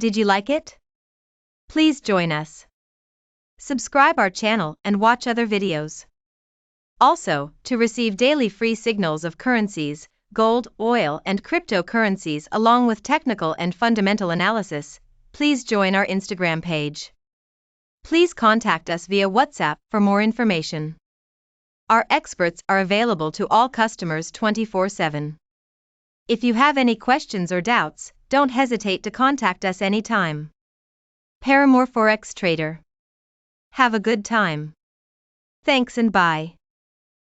Did you like it? Please join us. Subscribe our channel and watch other videos. Also, to receive daily free signals of currencies, gold, oil, and cryptocurrencies along with technical and fundamental analysis, please join our Instagram page. Please contact us via WhatsApp for more information. Our experts are available to all customers 24/7. If you have any questions or doubts, don't hesitate to contact us anytime. PARAMOUR FOREX TRADER. Have a good time. Thanks and bye.